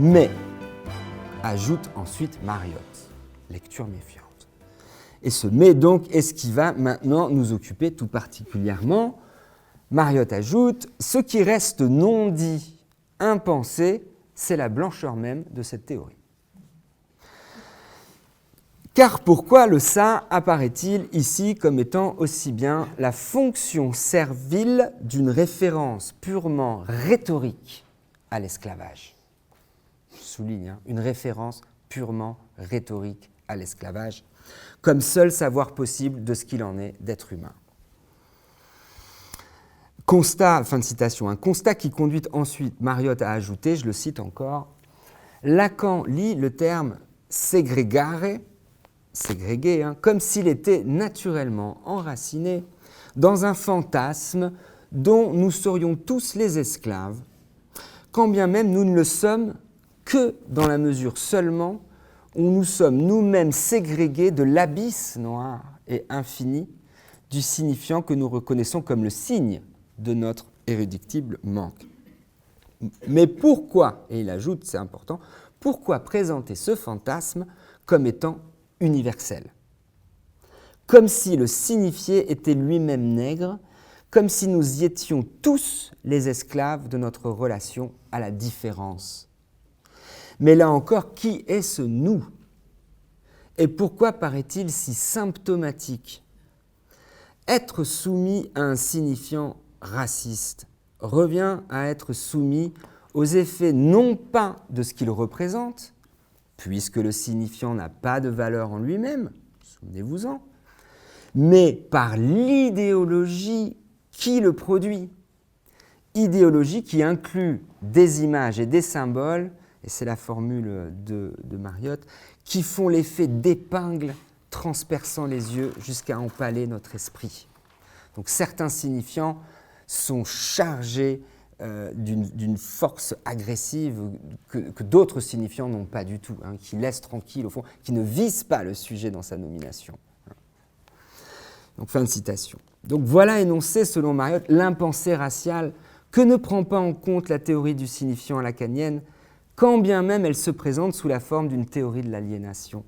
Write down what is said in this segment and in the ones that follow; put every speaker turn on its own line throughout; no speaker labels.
Mais, ajoute ensuite Mariotte, lecture méfiante. Et ce mais donc est ce qui va maintenant nous occuper tout particulièrement. Mariotte ajoute « Ce qui reste non dit, impensé, c'est la blancheur même de cette théorie. » Car pourquoi le ça apparaît-il ici comme étant aussi bien la fonction servile d'une référence purement rhétorique à l'esclavage ? Je souligne, une référence purement rhétorique à l'esclavage, comme seul savoir possible de ce qu'il en est d'être humain. Constat, fin de citation, un constat qui conduit ensuite Mariotte à ajouter, je le cite encore, Lacan lit le terme segregare, ségrégué, comme s'il était naturellement enraciné dans un fantasme dont nous serions tous les esclaves, quand bien même nous ne le sommes que dans la mesure seulement où nous sommes nous-mêmes ségrégés de l'abysse noir et infini du signifiant que nous reconnaissons comme le signe de notre irréductible manque. Mais pourquoi, et il ajoute, c'est important, pourquoi présenter ce fantasme comme étant universel ? Comme si le signifié était lui-même nègre, comme si nous y étions tous les esclaves de notre relation à la différence. Mais là encore, qui est ce nous ? Et pourquoi paraît-il si symptomatique ? Être soumis à un signifiant raciste revient à être soumis aux effets non pas de ce qu'il représente, puisque le signifiant n'a pas de valeur en lui-même, souvenez-vous-en, mais par l'idéologie qui le produit. Idéologie qui inclut des images et des symboles, et c'est la formule de Mariotte, qui font l'effet d'épingles transperçant les yeux jusqu'à empaler notre esprit. Donc certains signifiants sont chargés d'une force agressive que d'autres signifiants n'ont pas du tout, qui laissent tranquille au fond, qui ne visent pas le sujet dans sa nomination. Donc fin de citation. Donc voilà énoncé selon Mariotte l'impensé racial que ne prend pas en compte la théorie du signifiant lacanienne, quand bien même elle se présente sous la forme d'une théorie de l'aliénation.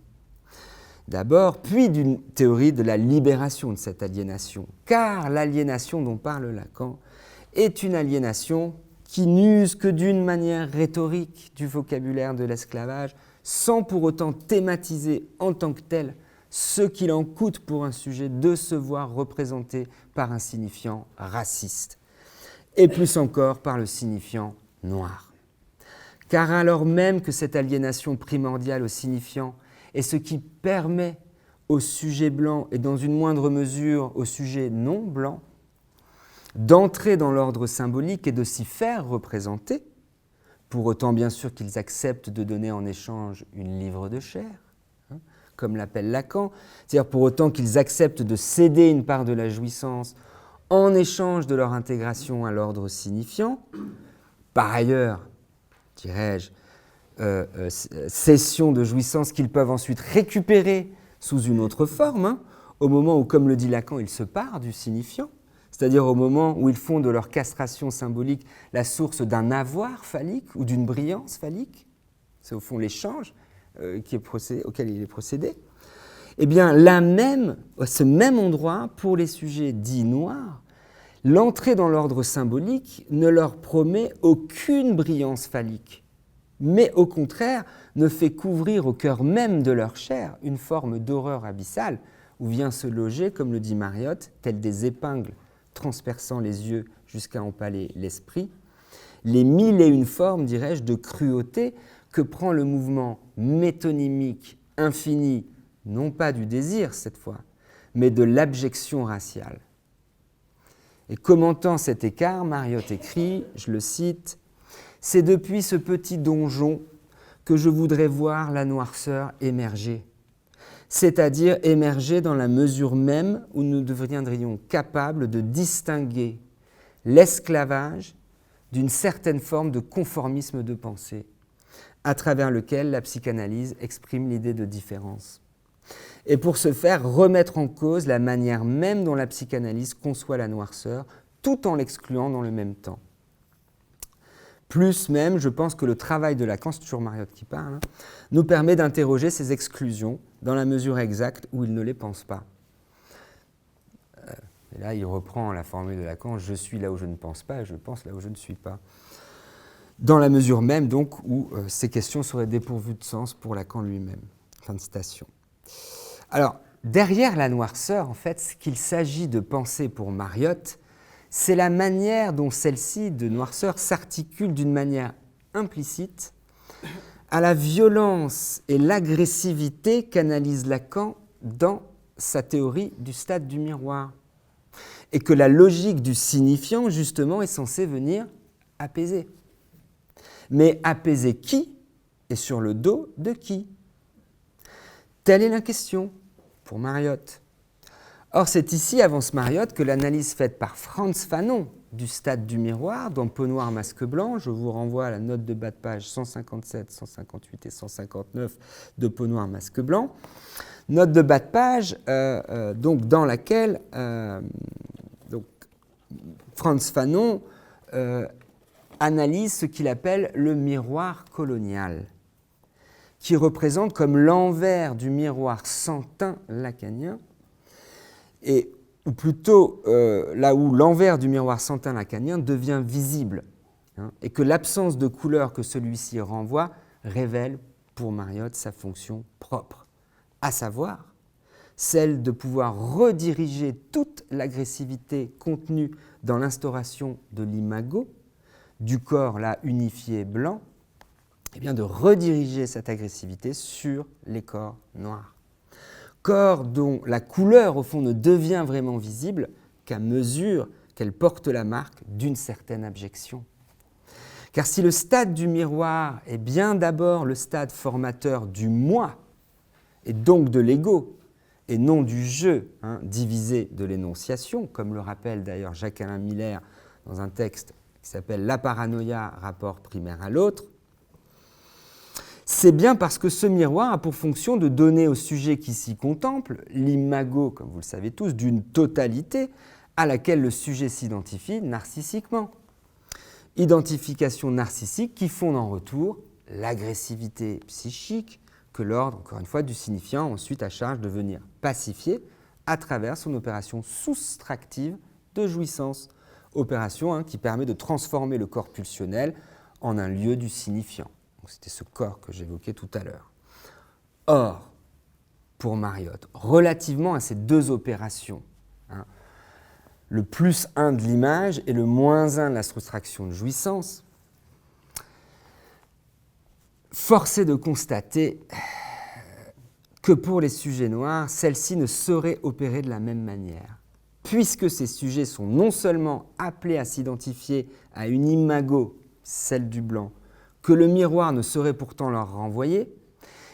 D'abord, puis d'une théorie de la libération de cette aliénation, car l'aliénation dont parle Lacan est une aliénation qui n'use que d'une manière rhétorique du vocabulaire de l'esclavage, sans pour autant thématiser en tant que tel ce qu'il en coûte pour un sujet de se voir représenté par un signifiant raciste, et plus encore par le signifiant noir. Car alors même que cette aliénation primordiale au signifiant est ce qui permet au sujet blanc, et dans une moindre mesure au sujet non blanc, d'entrer dans l'ordre symbolique et de s'y faire représenter, pour autant bien sûr qu'ils acceptent de donner en échange une livre de chair, comme l'appelle Lacan, c'est-à-dire pour autant qu'ils acceptent de céder une part de la jouissance en échange de leur intégration à l'ordre signifiant. Par ailleurs, dirais-je, cession de jouissance qu'ils peuvent ensuite récupérer sous une autre forme, au moment où, comme le dit Lacan, ils se parent du signifiant, c'est-à-dire au moment où ils font de leur castration symbolique la source d'un avoir phallique ou d'une brillance phallique. C'est au fond l'échange auquel il est procédé. Eh bien, là même, à ce même endroit, pour les sujets dits noirs, l'entrée dans l'ordre symbolique ne leur promet aucune brillance phallique, mais au contraire ne fait couvrir au cœur même de leur chair une forme d'horreur abyssale où vient se loger, comme le dit Mariotte, telles des épingles transperçant les yeux jusqu'à empaler l'esprit, les mille et une formes, dirais-je, de cruauté que prend le mouvement métonymique infini, non pas du désir cette fois, mais de l'abjection raciale. Et commentant cet écart, Mariotte écrit, je le cite, « C'est depuis ce petit donjon que je voudrais voir la noirceur émerger, c'est-à-dire émerger dans la mesure même où nous deviendrions capables de distinguer l'esclavage d'une certaine forme de conformisme de pensée, à travers lequel la psychanalyse exprime l'idée de différence. Et pour ce faire, remettre en cause la manière même dont la psychanalyse conçoit la noirceur, tout en l'excluant dans le même temps. Plus même, je pense que le travail de Lacan, c'est toujours Mariotte qui parle, hein, nous permet d'interroger ces exclusions dans la mesure exacte où il ne les pense pas. Et là, il reprend la formule de Lacan, je suis là où je ne pense pas et je pense là où je ne suis pas. Dans la mesure même, donc, où ces questions seraient dépourvues de sens pour Lacan lui-même. Fin de citation. Alors, derrière la noirceur, en fait, ce qu'il s'agit de penser pour Mariotte, c'est la manière dont celle-ci, de noirceur, s'articule d'une manière implicite à la violence et l'agressivité qu'analyse Lacan dans sa théorie du stade du miroir. Et que la logique du signifiant, justement, est censée venir apaiser. Mais apaiser qui et sur le dos de qui? Telle est la question pour Mariotte. Or, c'est ici, avance Mariotte, que l'analyse faite par Frantz Fanon du stade du miroir dans Peau noire, masque blanc, je vous renvoie à la note de bas de page 157, 158 et 159 de Peau noire, masque blanc, note de bas de page donc, dans laquelle donc, Frantz Fanon analyse ce qu'il appelle le miroir colonial, qui représente comme l'envers du miroir sans teint lacanien, et ou plutôt là où l'envers du miroir sans teint lacanien devient visible, hein, et que l'absence de couleur que celui-ci renvoie révèle pour Mariotte sa fonction propre, à savoir celle de pouvoir rediriger toute l'agressivité contenue dans l'instauration de l'imago, du corps là unifié blanc, et bien de rediriger cette agressivité sur les corps noirs. Corps dont la couleur, au fond, ne devient vraiment visible qu'à mesure qu'elle porte la marque d'une certaine abjection. Car si le stade du miroir est bien d'abord le stade formateur du moi, et donc de l'ego, et non du je, hein, divisé de l'énonciation, comme le rappelle d'ailleurs Jacques-Alain Miller dans un texte qui s'appelle « La paranoïa, rapport primaire à l'autre », c'est bien parce que ce miroir a pour fonction de donner au sujet qui s'y contemple l'imago, comme vous le savez tous, d'une totalité à laquelle le sujet s'identifie narcissiquement. Identification narcissique qui fonde en retour l'agressivité psychique que l'ordre, encore une fois, du signifiant a ensuite à charge de venir pacifier à travers son opération soustractive de jouissance. Opération qui permet de transformer le corps pulsionnel en un lieu du signifiant. C'était ce corps que j'évoquais tout à l'heure. Or, pour Mariotte, relativement à ces deux opérations, hein, le plus 1 de l'image et le moins 1 de la soustraction de jouissance, force est de constater que pour les sujets noirs, celle-ci ne saurait opérer de la même manière, puisque ces sujets sont non seulement appelés à s'identifier à une imago, celle du blanc, que le miroir ne saurait pourtant leur renvoyer,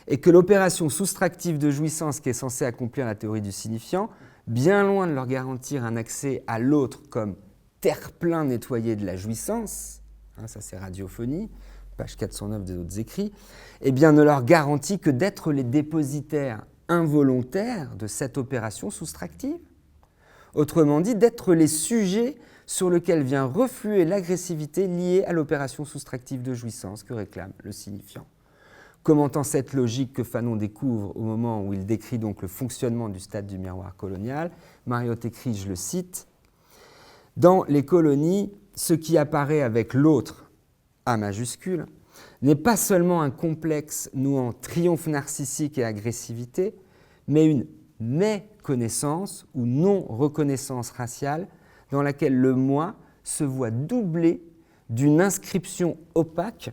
et que l'opération soustractive de jouissance qui est censée accomplir la théorie du signifiant, bien loin de leur garantir un accès à l'autre comme terre-plein nettoyé de la jouissance, hein, ça c'est Radiophonie, page 409 des autres écrits, eh bien ne leur garantit que d'être les dépositaires involontaires de cette opération soustractive. Autrement dit, d'être les sujets sur lequel vient refluer l'agressivité liée à l'opération soustractive de jouissance que réclame le signifiant. Commentant cette logique que Fanon découvre au moment où il décrit donc le fonctionnement du stade du miroir colonial, Mariotte écrit, je le cite, « Dans les colonies, ce qui apparaît avec l'autre, A majuscule, n'est pas seulement un complexe nouant triomphe narcissique et agressivité, mais une méconnaissance ou non-reconnaissance raciale dans laquelle le moi se voit doublé d'une inscription opaque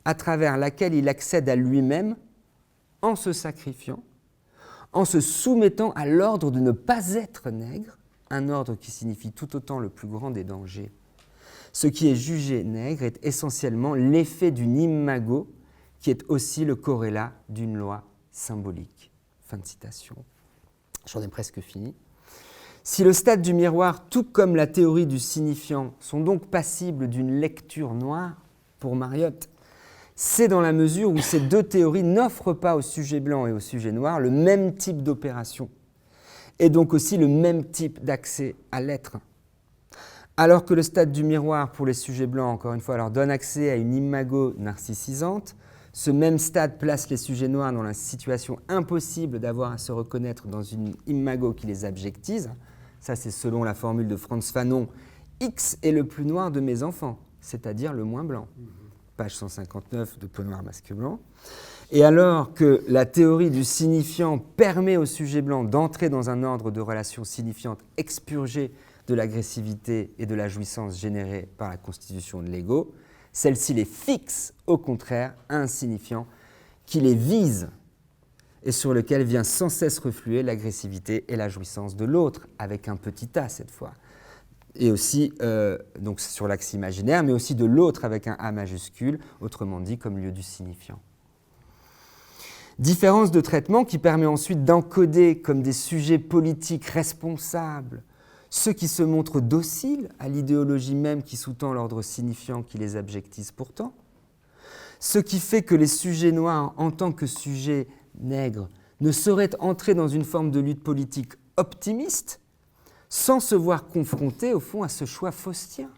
à travers laquelle il accède à lui-même en se sacrifiant, en se soumettant à l'ordre de ne pas être nègre, un ordre qui signifie tout autant le plus grand des dangers. Ce qui est jugé nègre est essentiellement l'effet d'une imago qui est aussi le corrélat d'une loi symbolique. » Fin de citation. J'en ai presque fini. Si le stade du miroir, tout comme la théorie du signifiant, sont donc passibles d'une lecture noire, pour Mariotte, c'est dans la mesure où ces deux théories n'offrent pas au sujet blanc et au sujet noir le même type d'opération, et donc aussi le même type d'accès à l'être. Alors que le stade du miroir pour les sujets blancs, encore une fois, leur donne accès à une imago narcissisante, ce même stade place les sujets noirs dans la situation impossible d'avoir à se reconnaître dans une imago qui les abjectise. Ça, c'est selon la formule de Frantz Fanon, X est le plus noir de mes enfants, c'est-à-dire le moins blanc. Page 159 de Peau noire, masque blanc. Et alors que la théorie du signifiant permet au sujet blanc d'entrer dans un ordre de relations signifiantes expurgées de l'agressivité et de la jouissance générée par la constitution de l'ego, celle-ci les fixe, au contraire, à un signifiant qui les vise et sur lequel vient sans cesse refluer l'agressivité et la jouissance de l'autre, avec un petit a cette fois. Et aussi, donc sur l'axe imaginaire, mais aussi de l'autre avec un A majuscule, autrement dit comme lieu du signifiant. Différence de traitement qui permet ensuite d'encoder comme des sujets politiques responsables ceux qui se montrent dociles à l'idéologie même qui sous-tend l'ordre signifiant qui les abjectise pourtant, ce qui fait que les sujets noirs, en tant que sujets nègres, ne sauraient entrer dans une forme de lutte politique optimiste sans se voir confrontés, au fond, à ce choix faustien.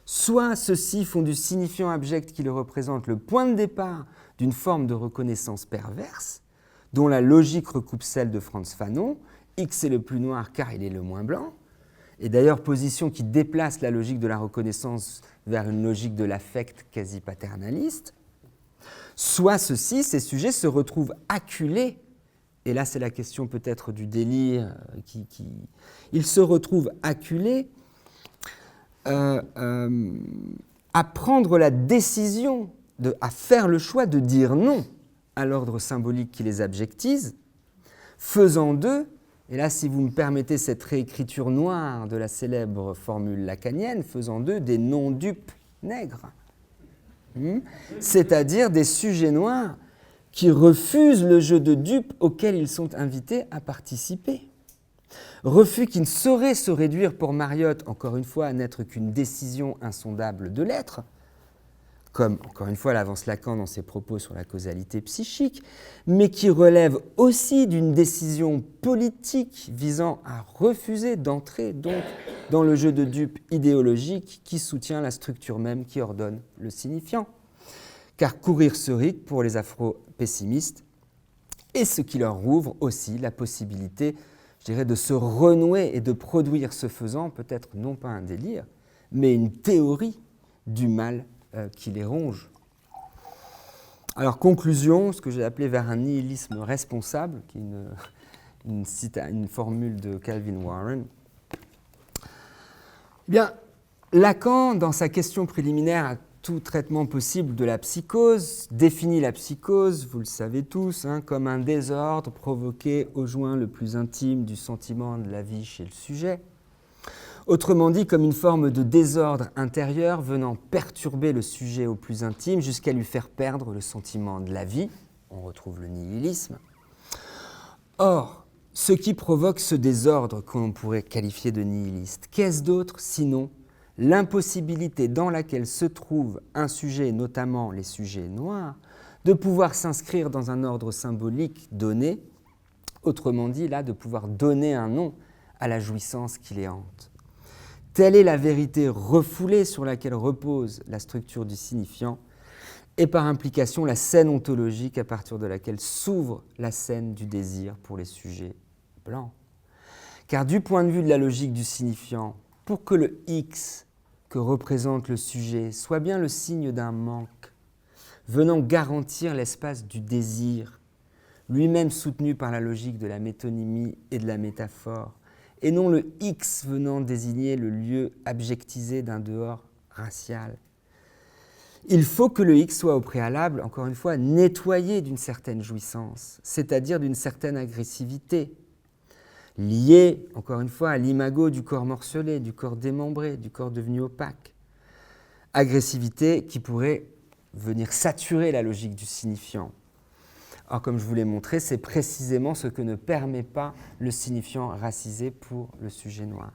Soit ceux-ci font du signifiant abject qui le représente le point de départ d'une forme de reconnaissance perverse, dont la logique recoupe celle de Frantz Fanon, X est le plus noir car il est le moins blanc, et d'ailleurs position qui déplace la logique de la reconnaissance vers une logique de l'affect quasi paternaliste, soit ceux-ci, ces sujets, se retrouvent acculés, et là c'est la question peut-être du délire, ils se retrouvent acculés à prendre la décision, à faire le choix de dire non à l'ordre symbolique qui les abjectise, faisant d'eux, et là si vous me permettez cette réécriture noire de la célèbre formule lacanienne, faisant d'eux des non-dupes nègres, c'est-à-dire des sujets noirs qui refusent le jeu de dupes auquel ils sont invités à participer. Refus qui ne saurait se réduire pour Mariotte, encore une fois, à n'être qu'une décision insondable de l'être, comme, encore une fois, l'avance Lacan dans ses propos sur la causalité psychique, mais qui relève aussi d'une décision politique visant à refuser d'entrer donc dans le jeu de dupes idéologique qui soutient la structure même qui ordonne le signifiant. Car courir ce risque pour les afro-pessimistes est ce qui leur ouvre aussi la possibilité, je dirais, de se renouer et de produire ce faisant, peut-être non pas un délire, mais une théorie du mal qui les ronge. Alors, conclusion, ce que j'ai appelé vers un nihilisme responsable, qui est une formule de Calvin Warren. Eh bien, Lacan, dans sa question préliminaire à tout traitement possible de la psychose, définit la psychose, vous le savez tous, comme un désordre provoqué au joint le plus intime du sentiment de la vie chez le sujet. Autrement dit, comme une forme de désordre intérieur venant perturber le sujet au plus intime jusqu'à lui faire perdre le sentiment de la vie. On retrouve le nihilisme. Or, ce qui provoque ce désordre qu'on pourrait qualifier de nihiliste, qu'est-ce d'autre sinon l'impossibilité dans laquelle se trouve un sujet, notamment les sujets noirs, de pouvoir s'inscrire dans un ordre symbolique donné, autrement dit, là, de pouvoir donner un nom à la jouissance qui les hante. Telle est la vérité refoulée sur laquelle repose la structure du signifiant et par implication la scène ontologique à partir de laquelle s'ouvre la scène du désir pour les sujets blancs. Car du point de vue de la logique du signifiant, pour que le X que représente le sujet soit bien le signe d'un manque, venant garantir l'espace du désir, lui-même soutenu par la logique de la métonymie et de la métaphore, et non le X venant désigner le lieu abjectisé d'un dehors racial. Il faut que le X soit au préalable, encore une fois, nettoyé d'une certaine jouissance, c'est-à-dire d'une certaine agressivité, liée, encore une fois, à l'imago du corps morcelé, du corps démembré, du corps devenu opaque. Agressivité qui pourrait venir saturer la logique du signifiant. Or, comme je vous l'ai montré, c'est précisément ce que ne permet pas le signifiant racisé pour le sujet noir.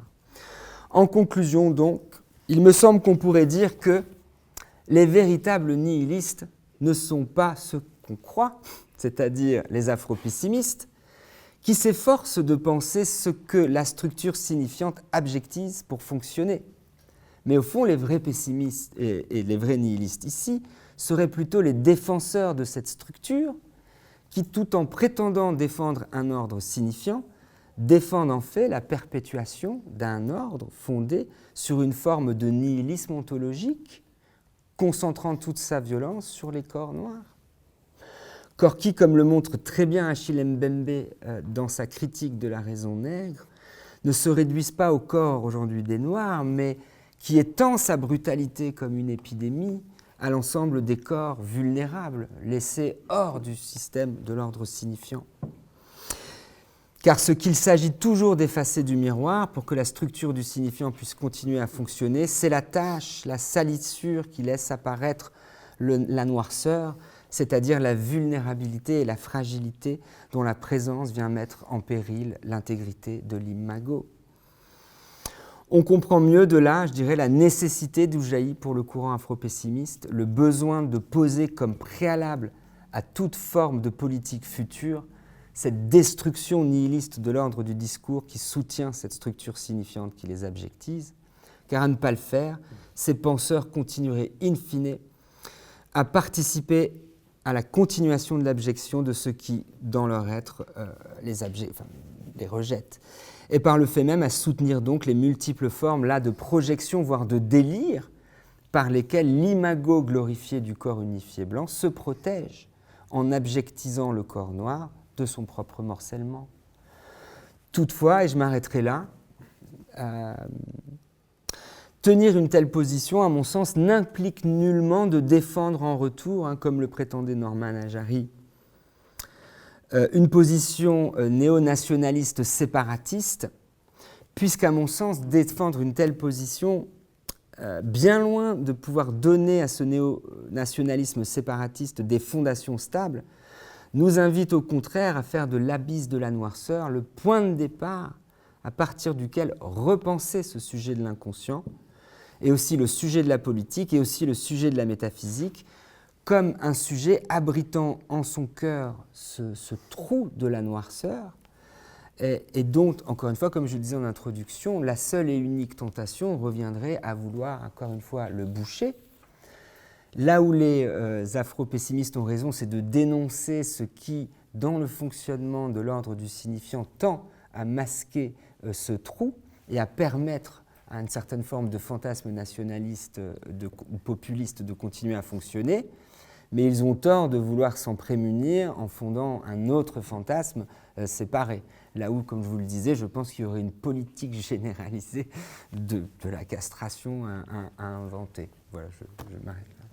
En conclusion, donc, il me semble qu'on pourrait dire que les véritables nihilistes ne sont pas ceux qu'on croit, c'est-à-dire les afro-pessimistes, qui s'efforce de penser ce que la structure signifiante abjectise pour fonctionner. Mais au fond, les vrais pessimistes et les vrais nihilistes ici seraient plutôt les défenseurs de cette structure qui, tout en prétendant défendre un ordre signifiant, défendent en fait la perpétuation d'un ordre fondé sur une forme de nihilisme ontologique, concentrant toute sa violence sur les corps noirs. Corps qui, comme le montre très bien Achille Mbembe dans sa critique de la raison nègre, ne se réduisent pas au corps aujourd'hui des Noirs, mais qui étend sa brutalité comme une épidémie à l'ensemble des corps vulnérables, laissés hors du système de l'ordre signifiant. Car ce qu'il s'agit toujours d'effacer du miroir pour que la structure du signifiant puisse continuer à fonctionner, c'est la tâche, la salissure qui laisse apparaître la noirceur, c'est-à-dire la vulnérabilité et la fragilité dont la présence vient mettre en péril l'intégrité de l'imago. On comprend mieux de là, je dirais, la nécessité d'où jaillit pour le courant afro-pessimiste le besoin de poser comme préalable à toute forme de politique future cette destruction nihiliste de l'ordre du discours qui soutient cette structure signifiante qui les abjectise, car à ne pas le faire, ces penseurs continueraient in fine à participer à la continuation de l'abjection de ceux qui, dans leur être, les rejettent. Et par le fait même à soutenir donc les multiples formes là de projection, voire de délire, par lesquelles l'imago glorifié du corps unifié blanc se protège en abjectisant le corps noir de son propre morcellement. Toutefois, et je m'arrêterai là, tenir une telle position, à mon sens, n'implique nullement de défendre en retour, comme le prétendait Norman Ajari, une position néo-nationaliste séparatiste, puisqu'à mon sens, défendre une telle position, bien loin de pouvoir donner à ce néo-nationalisme séparatiste des fondations stables, nous invite au contraire à faire de l'abysse de la noirceur le point de départ à partir duquel repenser ce sujet de l'inconscient, et aussi le sujet de la politique, et aussi le sujet de la métaphysique, comme un sujet abritant en son cœur ce trou de la noirceur, et dont, encore une fois, comme je le disais en introduction, la seule et unique tentation reviendrait à vouloir, encore une fois, le boucher. Là où les afro-pessimistes ont raison, c'est de dénoncer ce qui, dans le fonctionnement de l'ordre du signifiant, tend à masquer ce trou et à permettre à une certaine forme de fantasme nationaliste ou populiste de continuer à fonctionner, mais ils ont tort de vouloir s'en prémunir en fondant un autre fantasme séparé. Là où, comme je vous le disais, je pense qu'il y aurait une politique généralisée de la castration à inventer. Voilà, je m'arrête là.